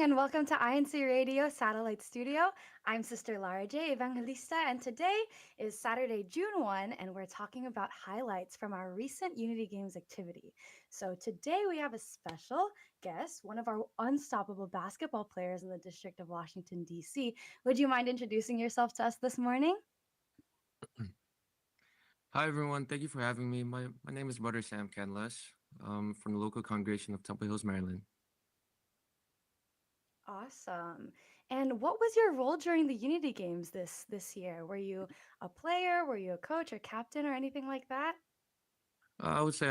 and welcome to INCRadio Satellite Studio. I'm Sister Lara J. Evangelista, and today is Saturday, June 1, and we're talking about highlights from our recent Unity Games activity. So today we have a special guest, one of our unstoppable basketball players in the District of Washington, D.C. Would you mind introducing yourself to us this morning? Hi everyone, thank you for having me. My name is Brother Sam Canlas, from the local congregation of Temple Hills, Maryland. Awesome. And what was your role during the Unity Games this year? Were you a player? Were you a coach or captain or anything like that? I would say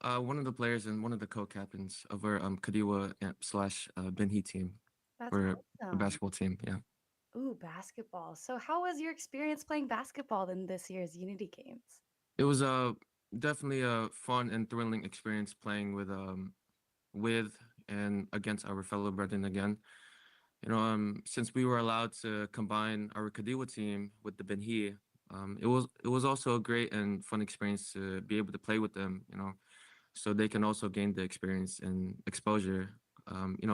one of the players and one of the co-captains of our Kadiwa slash Benhi team, That's or a awesome. basketball team. Yeah, Ooh, basketball. So how was your experience playing basketball in this year's Unity Games? it was definitely a fun and thrilling experience playing with and against our fellow brethren again. Since we were allowed to combine our Kadiwa team with the Benhi, it was also a great and fun experience to be able to play with them. So they can also gain the experience and exposure.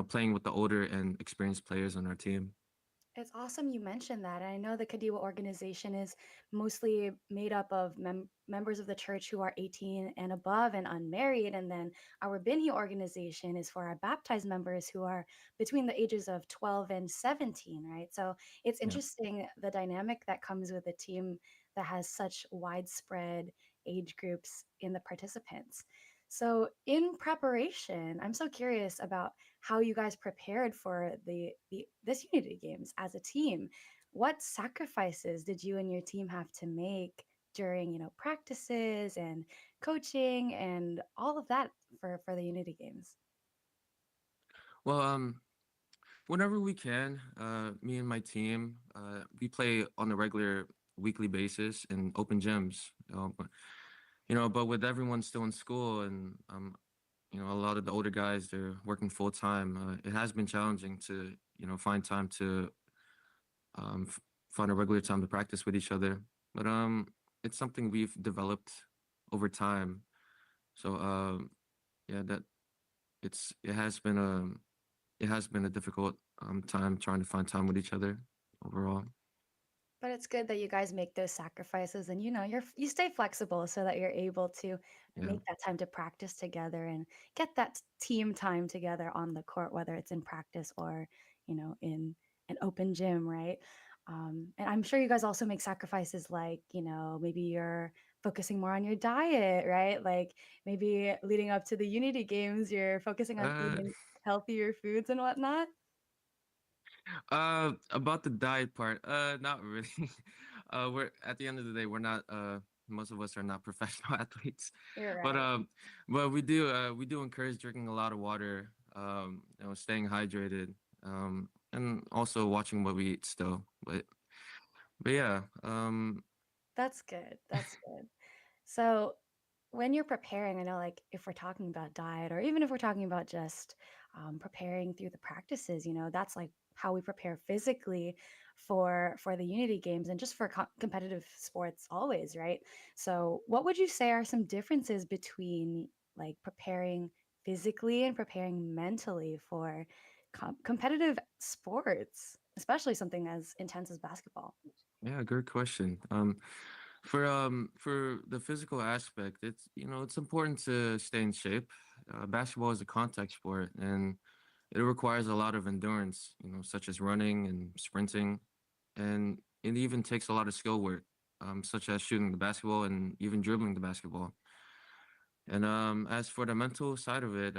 Playing with the older and experienced players on our team. It's awesome you mentioned that. And I know the Kadiwa organization is mostly made up of members of the church who are 18 and above and unmarried. And then our Binhi organization is for our baptized members who are between the ages of 12 and 17, right? So it's Yeah. interesting the dynamic that comes with a team that has such widespread age groups in the participants. So in preparation, I'm so curious about how you guys prepared for this Unity Games as a team. What sacrifices did you and your team have to make during, practices and coaching and all of that for the Unity Games? Well, whenever we can, me and my team, we play on a regular weekly basis in open gyms. But with everyone still in school and a lot of the older guys they're working full time. It has been challenging to find time to find a regular time to practice with each other. But it's something we've developed over time. So yeah, that it has been a difficult time trying to find time with each other overall. But it's good that you guys make those sacrifices and you stay flexible so that you're able to Yeah. make that time to practice together and get that team time together on the court, whether it's in practice or, in an open gym, right? And I'm sure you guys also make sacrifices like, maybe you're focusing more on your diet, right? Like maybe leading up to the Unity Games, you're focusing on Uh, eating healthier foods and whatnot. about the diet part, not really. We're at the end of the day, we're not. Most of us are not professional athletes, You're but right. we do encourage drinking a lot of water. Staying hydrated. And also watching what we eat still. But yeah. That's good. That's good. So when you're preparing, I know like if we're talking about diet or even if we're talking about just preparing through the practices, that's like how we prepare physically for the Unity Games and just for competitive sports always, right? So what would you say are some differences between like preparing physically and preparing mentally for competitive sports, especially something as intense as basketball? Yeah, good question. For the physical aspect, it's important to stay in shape. Basketball is a contact sport, and it requires a lot of endurance. Such as running and sprinting, and it even takes a lot of skill work, such as shooting the basketball and even dribbling the basketball. And as for the mental side of it,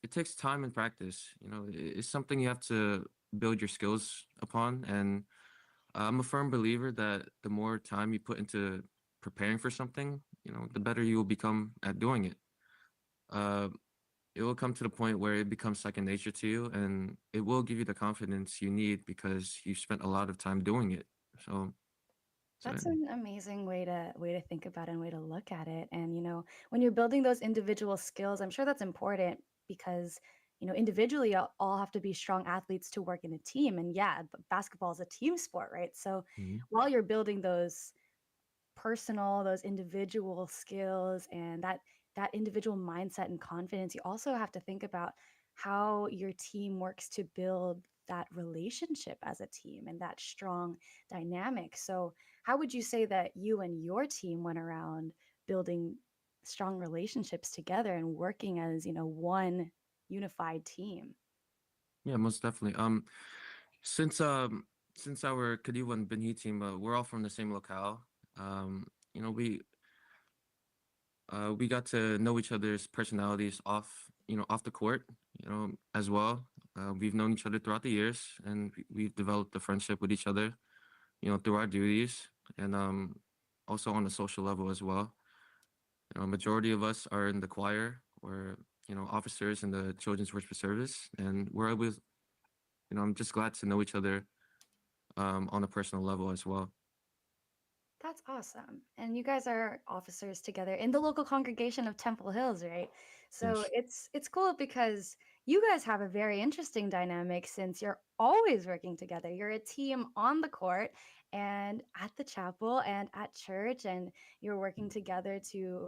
it takes time and practice. It's something you have to build your skills upon, and I'm a firm believer that the more time you put into preparing for something, the better you will become at doing it. Uh, it will come to the point where it becomes second nature to you, and it will give you the confidence you need because you spent a lot of time doing it. So That's an amazing way to think about it and way to look at it. And when you're building those individual skills, I'm sure that's important because individually all have to be strong athletes to work in a team. And yeah, but basketball is a team sport, right? So Mhm. while you're building those individual skills and that individual mindset and confidence, you also have to think about how your team works to build that relationship as a team and that strong dynamic. So, how would you say that you and your team went around building strong relationships together and working as, one unified team? Yeah, most definitely. Since since our Kadiwa and Benhi team, we're all from the same locale. You know, we got to know each other's personalities off the court, as well. We've known each other throughout the years, and we've developed a friendship with each other, through our duties, and also on the social level as well. Majority of us are in the choir or officers in the Children's Worship Service, and we're always, I'm just glad to know each other on a personal level as well. That's awesome. And you guys are officers together in the local congregation of Temple Hills, right? So Yes. it's cool because you guys have a very interesting dynamic since you're always working together. You're a team on the court and at the chapel and at church, and you're working together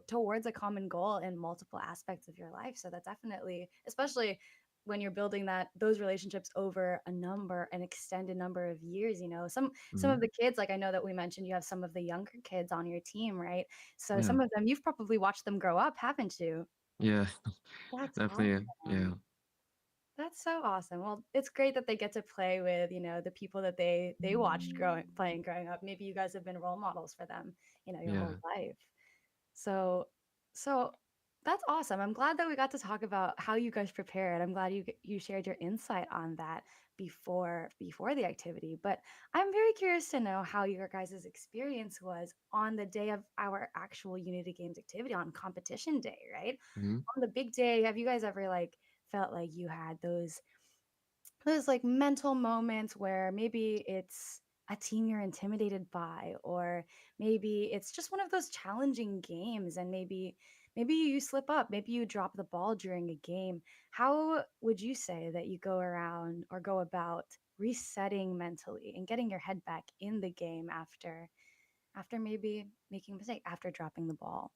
towards a common goal in multiple aspects of your life. So that definitely, especially when you're building those relationships over an extended number of years, some Hmm. of the kids, like I know that we mentioned you have some of the younger kids on your team, right? So Yeah. some of them you've probably watched them grow up, haven't you? Yeah. That's Definitely. Yeah. awesome. That's so awesome. Well, it's great that they get to play with, the people that they watched growing up. Maybe you guys have been role models for them, your Yeah. whole life. So so that's awesome. I'm glad that we got to talk about how you guys prepared. I'm glad you shared your insight on that before the activity. But I'm very curious to know how your guys' experience was on the day of our actual Unity Games activity on competition day, right? Hmm. On the big day, have you guys ever like felt like you had those like mental moments where maybe it's a team you're intimidated by, or maybe it's just one of those challenging games and maybe you slip up, maybe you drop the ball during a game. How would you say that you go around or go about resetting mentally and getting your head back in the game after maybe making a mistake, after dropping the ball?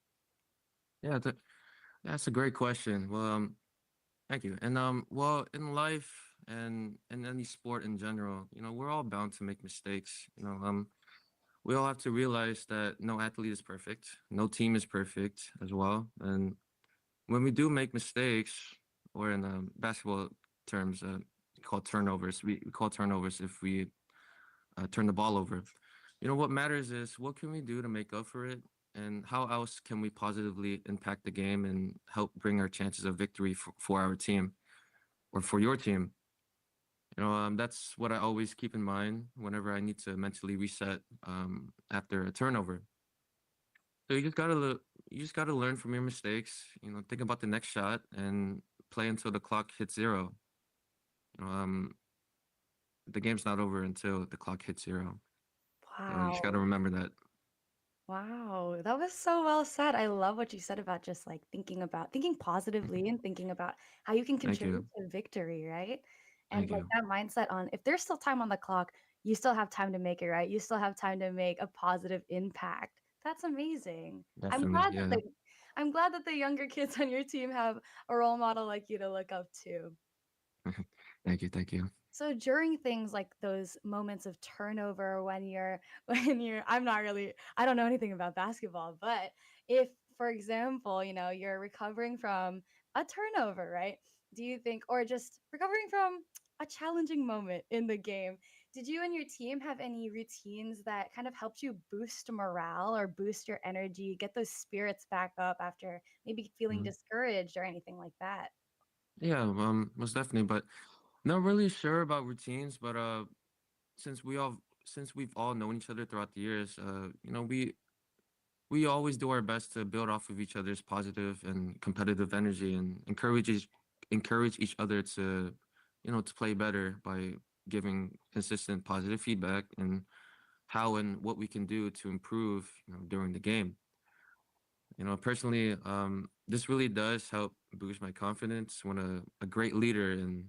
Yeah. That's a great question. Well, thank you. And well, in life and in any sport in general, we're all bound to make mistakes. We all have to realize that no athlete is perfect, no team is perfect as well. And when we do make mistakes, or in basketball terms, called turnovers, we call turnovers if we turn the ball over. What matters is what can we do to make up for it, and how else can we positively impact the game and help bring our chances of victory for our team or for your team. That's what I always keep in mind whenever I need to mentally reset after a turnover. So you just gotta learn from your mistakes. Think about the next shot and play until the clock hits zero. You know, um, the game's not over until the clock hits zero. So you just gotta Wow. remember that. Wow, that was so well said. I love what you said about just like thinking positively and thinking about how you can Thank contribute you. to victory, right? And Thank like you. that mindset on if there's still time on the clock, you still have time to make it, right? You still have time to make a positive impact. That's amazing. I'm Definitely. glad that Yeah. the I'm glad that the younger kids on your team have a role model like you to look up to. Thank you. Thank you. So during things like those moments of turnover when you're I don't know anything about basketball, but if for example, you're recovering from a turnover, right? Do you think or just recovering from a challenging moment in the game, did you and your team have any routines that kind of helped you boost morale or boost your energy, get those spirits back up after maybe feeling Mhm. discouraged or anything like that? Yeah. Most definitely. But not really sure about routines. But since we all since we've all known each other throughout the years, we always do our best to build off of each other's positive and competitive energy and encourage each other to to play better by giving consistent positive feedback and how and what we can do to improve during the game. Personally, this really does help boost my confidence when a great leader and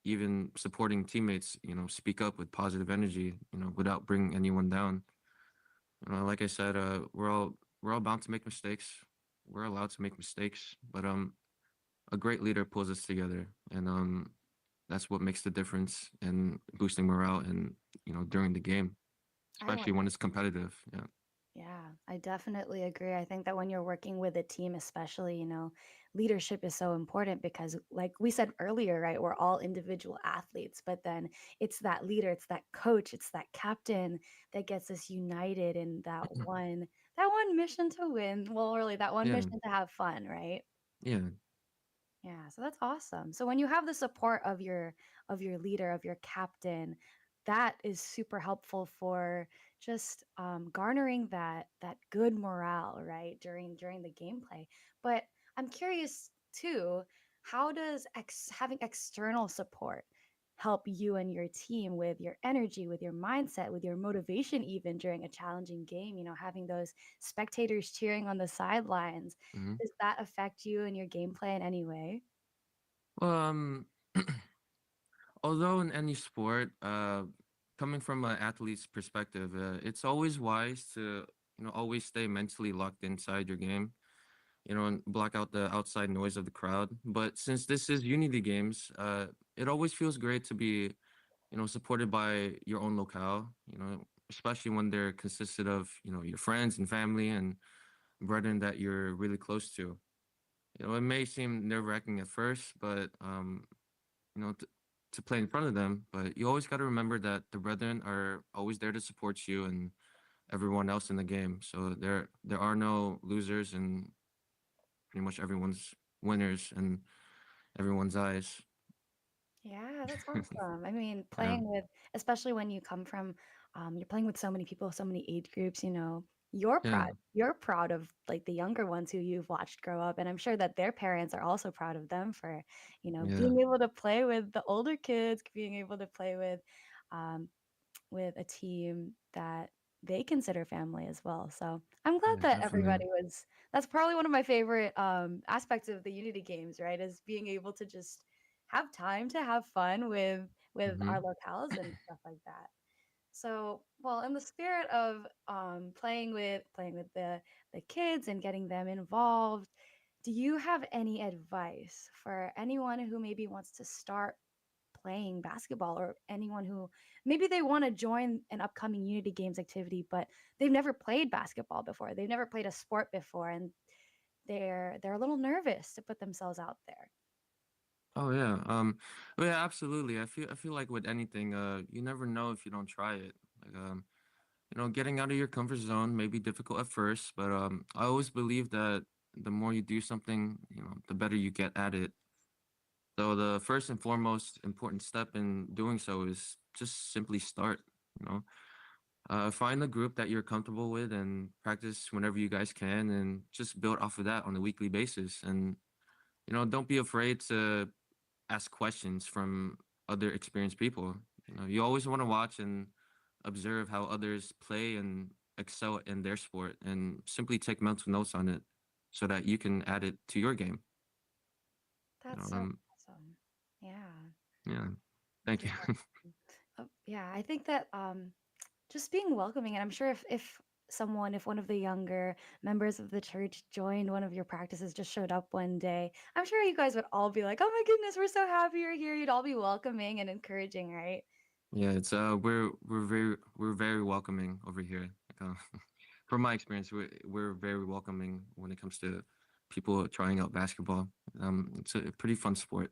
even supporting teammates speak up with positive energy without bringing anyone down. Like I said, we're all bound to make mistakes. We're allowed to make mistakes, but a great leader pulls us together, and that's what makes the difference in boosting morale and during the game, I especially when it's competitive. Yeah. Yeah, I definitely agree. I think that when you're working with a team, especially, leadership is so important because, like we said earlier, right, we're all individual athletes, but then it's that leader, it's that coach, it's that captain that gets us united in that one mission to win. Well, really, that one Yeah. mission to have fun, right? Yeah. Yeah, so that's awesome. So when you have the support of your leader, of your captain, that is super helpful for just garnering that good morale, right, during the gameplay. But I'm curious too, how does having external support help you and your team with your energy, with your mindset, with your motivation, even during a challenging game? Having those spectators cheering on the sidelines, Hmm. does that affect you and your gameplay in any way? Well, although in any sport, coming from an athlete's perspective, it's always wise to always stay mentally locked inside your game, and block out the outside noise of the crowd. But since this is Unity games, it always feels great to be supported by your own locale. Especially when they're consisted of your friends and family and brethren that you're really close to. It may seem nerve wracking at first, but you know, to, to play in front of them. But you always got to remember that the brethren are always there to support you and everyone else in the game. So there are no losers, and pretty much everyone's winners in everyone's eyes. Yeah, that's awesome. I mean, Yeah, playing with especially when you come from, you're playing with so many people, so many age groups, you're yeah, proud. You're proud of like the younger ones who you've watched grow up, and I'm sure that their parents are also proud of them for, yeah, being able to play with the older kids, being able to play um, with a team that they consider family as well. So I'm glad yeah, that definitely. everybody was. That's probably one of my favorite aspects of the Unity games, right? Is being able to just have time to have fun with our Hmm. locales and stuff like that. So, well, in the spirit of playing with the kids and getting them involved, do you have any advice for anyone who maybe wants to start playing basketball, or anyone who maybe they want to join an upcoming Unity Games activity, but they've never played basketball before. They've never played a sport before, and they're a little nervous to put themselves out there. Oh yeah. Well, yeah, absolutely. I feel like with anything, you never know if you don't try it. Like getting out of your comfort zone may be difficult at first, but I always believe that the more you do something, the better you get at it. So the first and foremost important step in doing so is just simply start. You know, find a group that you're comfortable with and practice whenever you guys can, and just build off of that on a weekly basis. And don't be afraid to ask questions from other experienced people. You always want to watch and observe how others play and excel in their sport, and simply take mental notes on it so that you can add it to your game. You know, That's so um, awesome. Yeah. yeah. Thank That's you. awesome. Yeah, I think that just being welcoming, and I'm sure if one of the younger members of the church joined one of your practices, just showed up one day, I'm sure you guys would all be like, "Oh my goodness, we're so happy you're here." You'd all be welcoming and encouraging, right? Yeah, it's we're very welcoming over here. Like, from my experience, we're very welcoming when it comes to people trying out basketball. It's a pretty fun sport.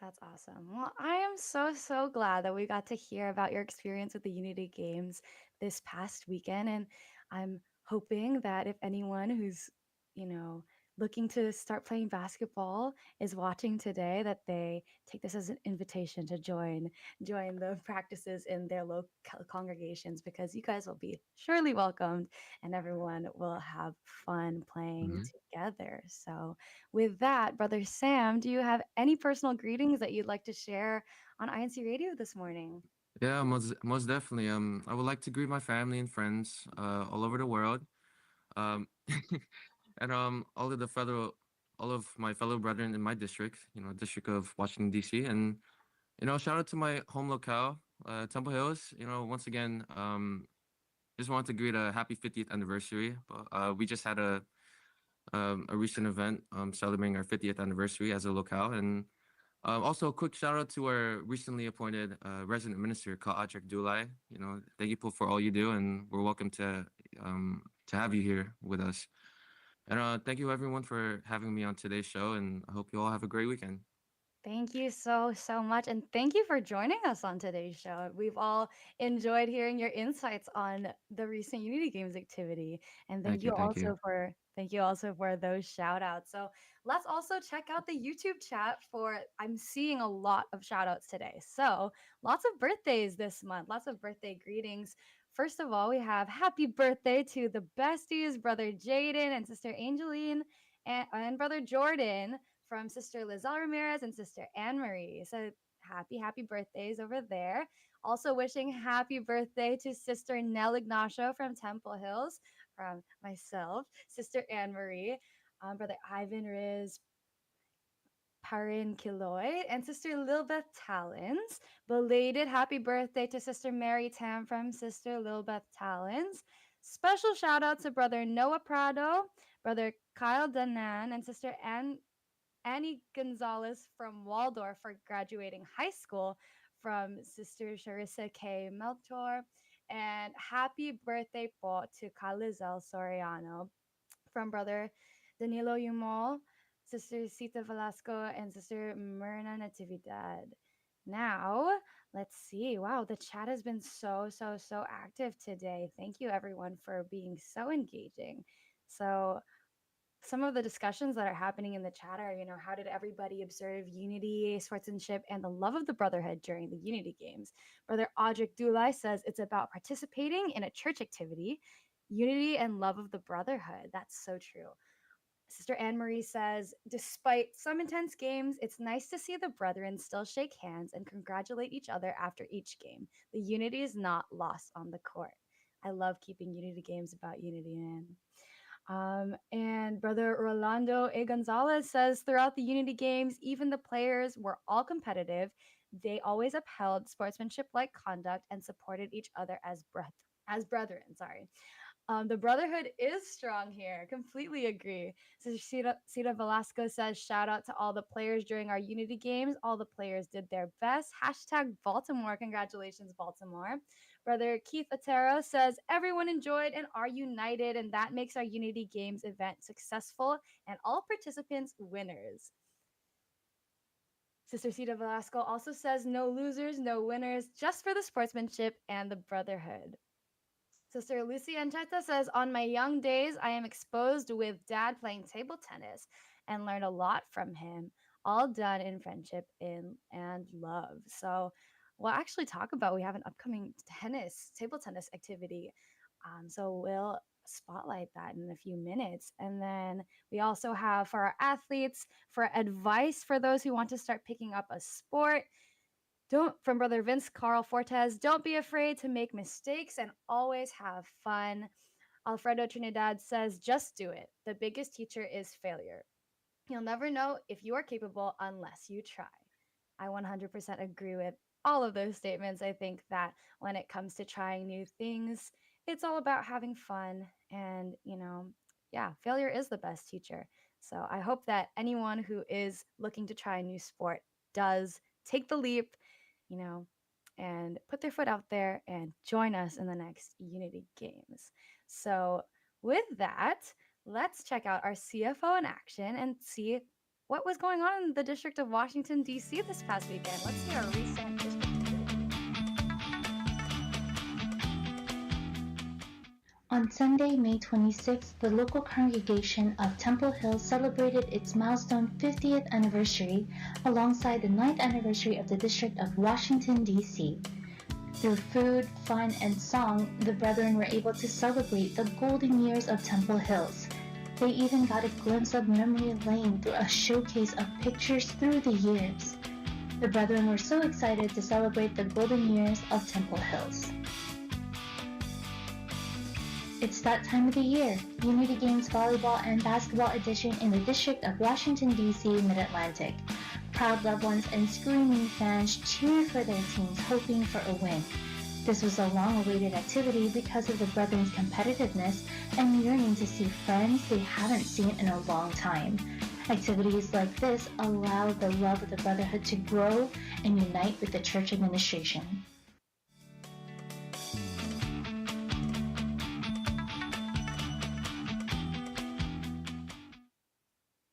That's awesome. Well, I am so, so glad that we got to hear about your experience with the Unity Games this past weekend. And I'm hoping that if anyone who's, you know, looking to start playing basketball is watching today, that they take this as an invitation to join the practices in their local congregations, because you guys will be surely welcomed and everyone will have fun playing Hmm. together. So with that, Brother Sam, do you have any personal greetings that you'd like to share on INC Radio this morning? Yeah, most definitely. I would like to greet my family and friends all over the world. Um, and all of my fellow brethren in my district, district of Washington D.C. And shout out to my home locale, Temple Hills. Once again, just wanted to greet a happy 50th anniversary. We just had a recent event celebrating our 50th anniversary as a locale. And also, a quick shout out to our recently appointed resident minister, Ajak Dulai. Thank you for all you do, and we're welcome to have you here with us. And thank you everyone for having me on today's show, and I hope you all have a great weekend. Thank you so, so much. And thank you for joining us on today's show. We've all enjoyed hearing your insights on the recent Unity Games activity. And Thank you, thank you. thank you also for those shout outs. So let's also check out the YouTube chat for I'm seeing a lot of shout outs today. So lots of birthdays this month, lots of birthday greetings. First of all, we have happy birthday to the besties, brother Jaden and sister Angeline and brother Jordan from Sister Lizelle Ramirez and Sister Anne Marie. So happy birthdays over there. Also wishing happy birthday to Sister Nell Ignacio from Temple Hills, from myself, Sister Anne Marie, Brother Ivan Riz, Parin Kiloy, and Sister Lilbeth Talons. Belated happy birthday to Sister Mary Tam from Sister Lilbeth Talons. Special shout out to Brother Noah Prado, Brother Kyle Danan, and Sister Annie Gonzalez from Waldorf for graduating high school from Sister Charissa K. Melchor. And happy birthday po to Calizel Soriano from Brother Danilo Yumol, Sister Sita Velasco, and Sister Myrna Natividad. Now, let's see. Wow, the chat has been so active today. Thank you, everyone, for being so engaging. So, some of the discussions that are happening in the chat are, how did everybody observe unity, sportsmanship, and the love of the brotherhood during the Unity Games? Brother Audric Dulai says it's about participating in a church activity, unity and love of the brotherhood. That's so true. Sister Anne Marie says, despite some intense games, it's nice to see the brethren still shake hands and congratulate each other after each game. The unity is not lost on the court. I love keeping unity games about unity, man. And Brother Rolando A. Gonzalez says throughout the Unity Games, even the players were all competitive. They always upheld sportsmanship like conduct and supported each other as brethren. Sorry. The brotherhood is strong here. Completely agree. So Cita Velasco says, shout out to all the players during our Unity Games. All the players did their best. Hashtag Baltimore. Congratulations, Baltimore. Brother Keith Otero says, everyone enjoyed and are united, and that makes our Unity Games event successful and all participants winners. Sister Cita Velasco also says, no losers, no winners, just for the sportsmanship and the brotherhood. Sister Lucy Ancheta says, on my young days, I am exposed with dad playing table tennis and learned a lot from him, all done in friendship and love. So we'll actually talk about, we have an upcoming table tennis activity. So we'll spotlight that in a few minutes. And then we also have for our athletes, for advice for those who want to start picking up a sport, from Brother Vince Carl Fortes, don't be afraid to make mistakes and always have fun. Alfredo Trinidad says, just do it. The biggest teacher is failure. You'll never know if you are capable unless you try. I 100% agree with all of those statements. I think that when it comes to trying new things, it's all about having fun. And, failure is the best teacher. So I hope that anyone who is looking to try a new sport does take the leap, and put their foot out there and join us in the next Unity Games. So with that, let's check out our CFO in action and see what was going on in the District of Washington, D.C. this past weekend. Let's see our recent district activity. On Sunday, May 26th, the local congregation of Temple Hill celebrated its milestone 50th anniversary alongside the 9th anniversary of the District of Washington, D.C. Through food, fun, and song, the brethren were able to celebrate the golden years of Temple Hills. They even got a glimpse of memory lane through a showcase of pictures through the years. The brethren were so excited to celebrate the golden years of Temple Hills. It's that time of the year, Unity Games Volleyball and Basketball Edition in the District of Washington, D.C. Mid-Atlantic. Proud loved ones and screaming fans cheer for their teams, hoping for a win. This was a long-awaited activity because of the Brethren's competitiveness and yearning to see friends they haven't seen in a long time. Activities like this allow the love of the Brotherhood to grow and unite with the church administration.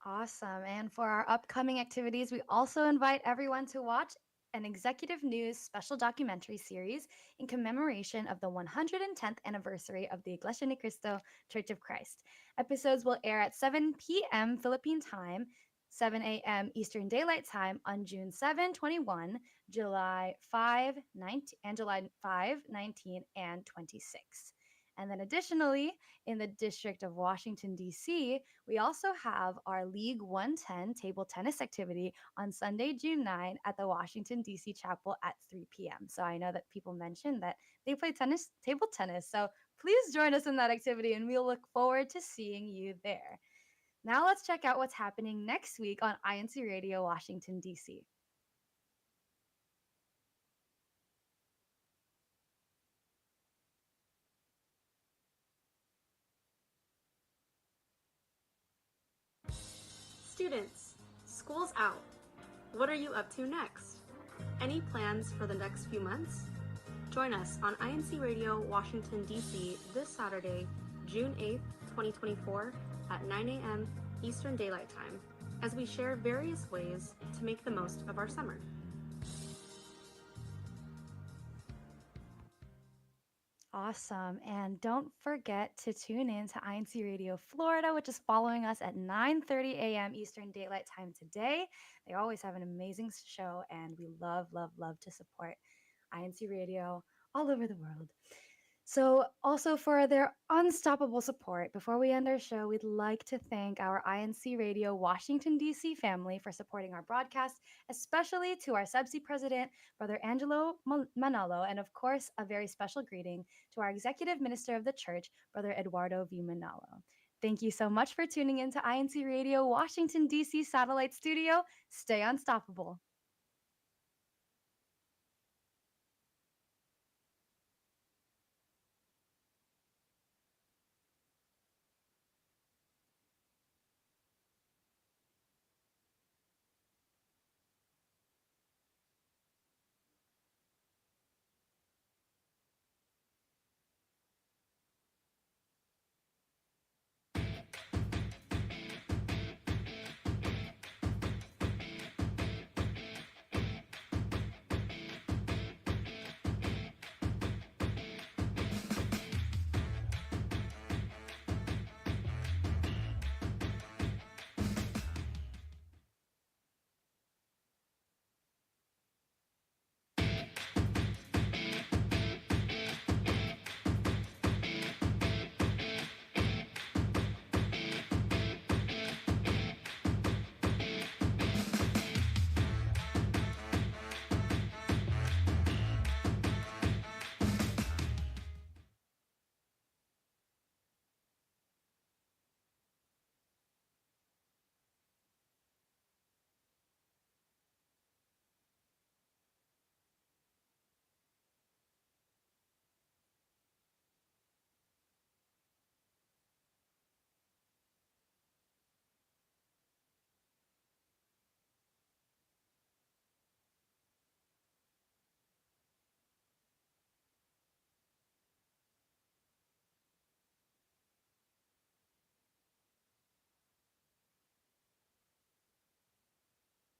Awesome. And for our upcoming activities, we also invite everyone to watch an executive news special documentary series in commemoration of the 110th anniversary of the iglesianicristo Church of Christ. Episodes will air at 7 p.m. Philippine time, 7 a.m. Eastern Daylight Time on June 7, 21, July 5, 19, and July 5, 19, and 26. And then additionally, in the District of Washington, D.C., we also have our League 110 table tennis activity on Sunday, June 9 at the Washington, D.C. Chapel at 3 p.m. So I know that people mentioned that they play table tennis. So please join us in that activity and we'll look forward to seeing you there. Now let's check out what's happening next week on INCRadio Washington, D.C. Students, school's out. What are you up to next? Any plans for the next few months? Join us on INC Radio Washington, D.C. this Saturday, June 8th, 2024 at 9 a.m. Eastern Daylight Time as we share various ways to make the most of our summer. Awesome. And don't forget to tune in to INC Radio Florida, which is following us at 9:30 a.m. Eastern Daylight Time today. They always have an amazing show, and we love, love, love to support INC Radio all over the world. So, also for their unstoppable support, before we end our show, we'd like to thank our INC Radio Washington, D.C. family for supporting our broadcast, especially to our Subsea president, Brother Angelo Manalo, and of course, a very special greeting to our executive minister of the church, Brother Eduardo V. Manalo. Thank you so much for tuning in to INC Radio Washington, D.C. Satellite Studio. Stay unstoppable.